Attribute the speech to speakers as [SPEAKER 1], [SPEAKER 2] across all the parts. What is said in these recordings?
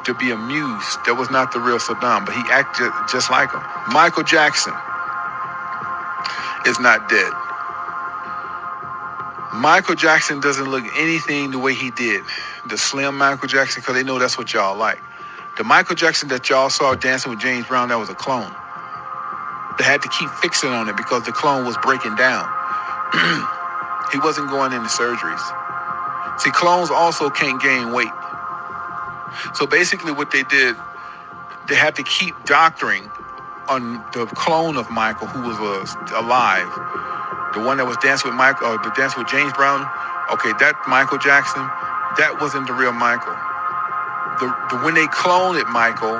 [SPEAKER 1] to be amused. That was not the real Saddam, but he acted just like him. Michael Jackson is not dead. Michael Jackson doesn't look anything the way he did. The slim Michael Jackson, because they know that's what y'all like. The Michael Jackson that y'all saw dancing with James Brown, that was a clone. They had to keep fixing on it because the clone was breaking down. He wasn't going into surgeries. See, clones also can't gain weight. So basically what they did, they had to keep doctoring on the clone of Michael who was alive. The one that was dancing with Michael, or the dance with James Brown, okay, that Michael Jackson, that wasn't the real Michael. When they cloned it, Michael,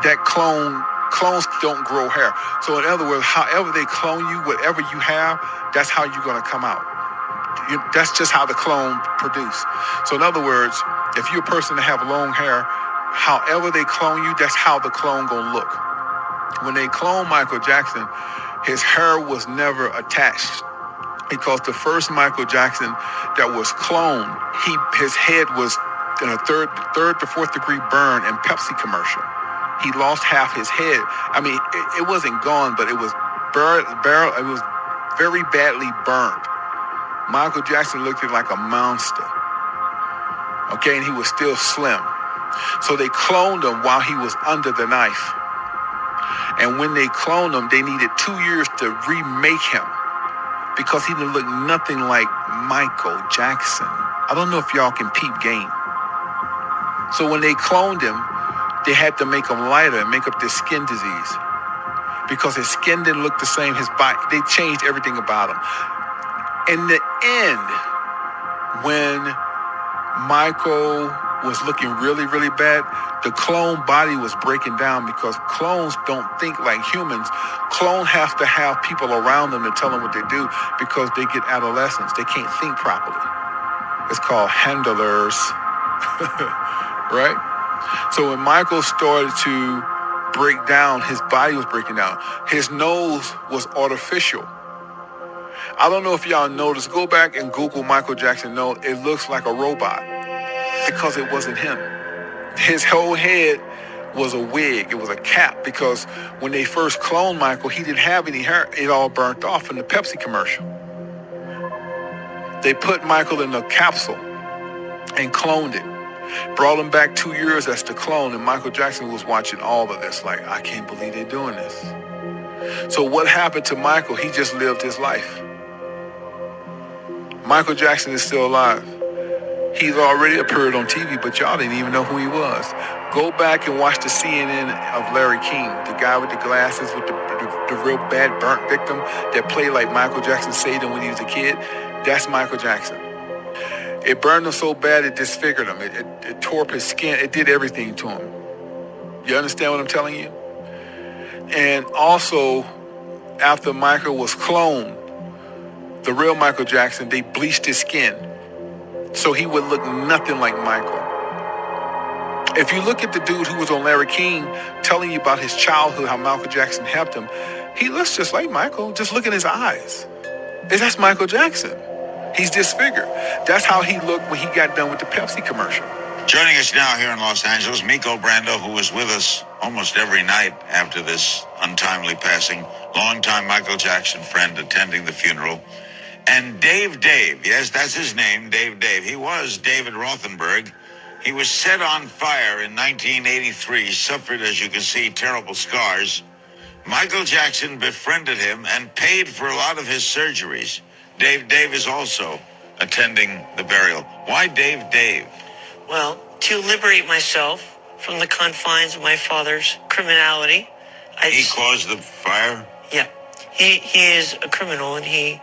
[SPEAKER 1] that clones don't grow hair. So in other words, however they clone you, whatever you have, that's how you're going to come out. That's just how the clone produce. So in other words, if you're a person that have long hair, however they clone you, that's how the clone going to look. When they cloned Michael Jackson, his hair was never attached because the first Michael Jackson that was cloned, his head was in a third to fourth degree burn in Pepsi commercial. He lost half his head. I mean, it wasn't gone, but it was it was very badly burned. Michael Jackson looked like a monster. Okay, and he was still slim. So they cloned him while he was under the knife. And when they cloned him, they needed 2 years to remake him because he didn't look nothing like Michael Jackson. I don't know if y'all can peep game. So when they cloned him, they had to make him lighter and make up this skin disease because his skin didn't look the same. His body, they changed everything about him. In the end, when Michael was looking really, really bad, the clone body was breaking down because clones don't think like humans. Clones have to have people around them to tell them what they do because they get adolescence. They can't think properly. It's called handlers, right? So when Michael started to break down, his body was breaking down. His nose was artificial. I don't know if y'all noticed. Go back and Google Michael Jackson nose. It looks like a robot because it wasn't him. His whole head was a wig. It was a cap because when they first cloned Michael, he didn't have any hair. It all burnt off in the Pepsi commercial. They put Michael in a capsule and cloned it. Brought him back 2 years as the clone, and Michael Jackson was watching all of this like, I can't believe they're doing this. So what happened to Michael? He just lived his life. Michael Jackson is still alive. He's already appeared on TV, but y'all didn't even know who he was. Go back and watch the CNN of Larry King, the guy with the glasses, with the real bad burnt victim that played like Michael Jackson saved him when he was a kid. That's Michael Jackson. It burned him so bad it disfigured him. It tore up his skin. It did everything to him. You understand what I'm telling you? And also, after Michael was cloned, the real Michael Jackson, they bleached his skin so he would look nothing like Michael. If you look at the dude who was on Larry King telling you about his childhood, how Michael Jackson helped him, he looks just like Michael. Just look at his eyes. That's Michael Jackson. He's disfigured. That's how he looked when he got done with the Pepsi commercial.
[SPEAKER 2] Joining us now here in Los Angeles, Miko Brando, who was with us almost every night after this untimely passing, longtime Michael Jackson friend attending the funeral. And Dave, yes, that's his name, Dave. He was David Rothenberg. He was set on fire in 1983, suffered, as you can see, terrible scars. Michael Jackson befriended him and paid for a lot of his surgeries. Dave is also attending the burial. Why Dave?
[SPEAKER 3] Well, to liberate myself from the confines of my father's criminality.
[SPEAKER 2] He caused the fire?
[SPEAKER 3] Yeah. He is a criminal, and he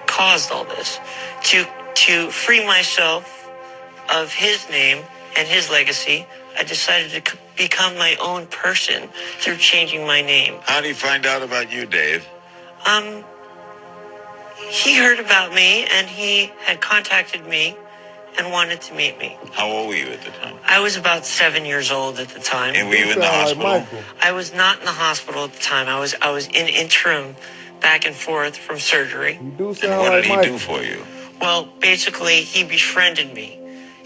[SPEAKER 3] caused all this. To free myself of his name and his legacy, I decided to become my own person through changing my name.
[SPEAKER 2] How did he find out about you, Dave?
[SPEAKER 3] He heard about me, and he had contacted me and wanted to meet me.
[SPEAKER 2] How old were you at the time?
[SPEAKER 3] I was about 7 years old at the time.
[SPEAKER 2] And were you in the hospital?
[SPEAKER 3] I was not in the hospital at the time. I was in interim back and forth from surgery.
[SPEAKER 2] And what did he do for you?
[SPEAKER 3] Well, basically, he befriended me.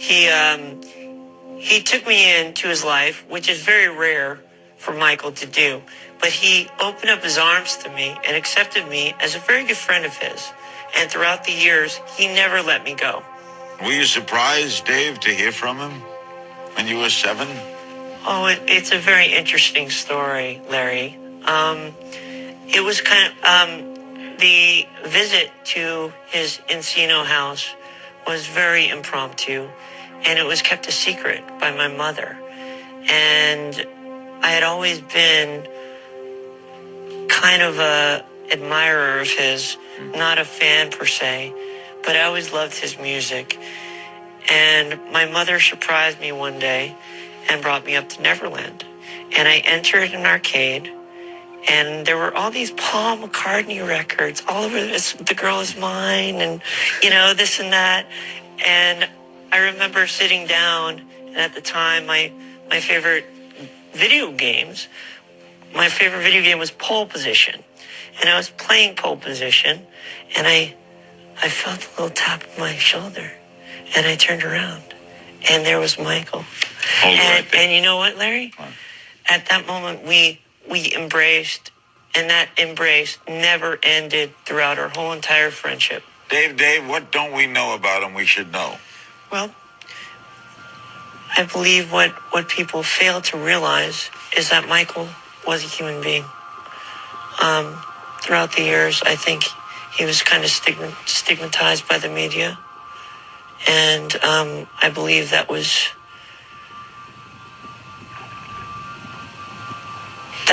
[SPEAKER 3] he took me into his life, which is very rare for Michael to do. But he opened up his arms to me and accepted me as a very good friend of his. And throughout the years, he never let me go.
[SPEAKER 2] Were you surprised, Dave, to hear from him when you were 7?
[SPEAKER 3] Oh, it's a very interesting story, Larry. It was the visit to his Encino house was very impromptu, and it was kept a secret by my mother. And I had always been kind of a admirer of his, not a fan per se, but I always loved his music. And my mother surprised me one day and brought me up to Neverland. And I entered an arcade, and there were all these Paul McCartney records all over this, The Girl Is Mine, and, this and that. And I remember sitting down, and at the time, my favorite video game was Pole Position. And I was playing Pole Position, and I felt a little tap on my shoulder, and I turned around, and there was Michael. And you know what, Larry? What? At that moment, we embraced, and that embrace never ended throughout our whole entire friendship.
[SPEAKER 2] Dave, what don't we know about him we should know?
[SPEAKER 3] Well, I believe what people fail to realize is that Michael was a human being. Throughout the years, I think he was kind of stigmatized by the media. And I believe that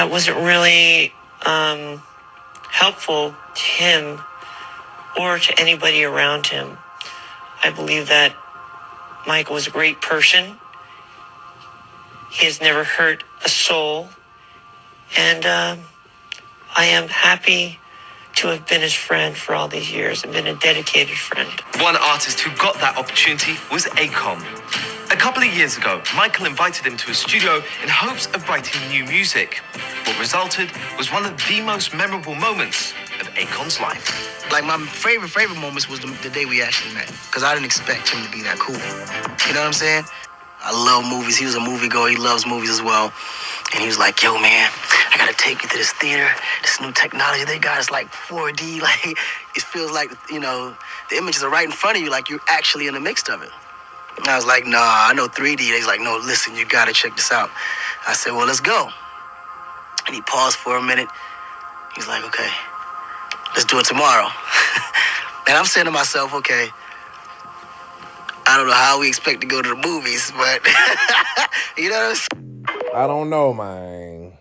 [SPEAKER 3] wasn't really helpful to him or to anybody around him. I believe that Michael was a great person. He has never hurt a soul. And I am happy to have been his friend for all these years and been a dedicated friend.
[SPEAKER 4] One artist who got that opportunity was Akon. A couple of years ago, Michael invited him to his studio in hopes of writing new music. What resulted was one of the most memorable moments of Akon's life.
[SPEAKER 5] Like, my favorite moments was the day we actually met, because I didn't expect him to be that cool. You know what I'm saying? I love movies. He was a moviegoer. He loves movies as well. And he was like, yo, man, I got to take you to this theater. This new technology they got is like 4D. Like, it feels like, the images are right in front of you, like you're actually in the mix of it. And I was like, nah, I know 3D. He's like, no, listen, you got to check this out. I said, well, let's go. And he paused for a minute. He's like, okay, let's do it tomorrow. And I'm saying to myself, okay, I don't know how we expect to go to the movies, but you know what I'm saying?
[SPEAKER 6] I don't know, man.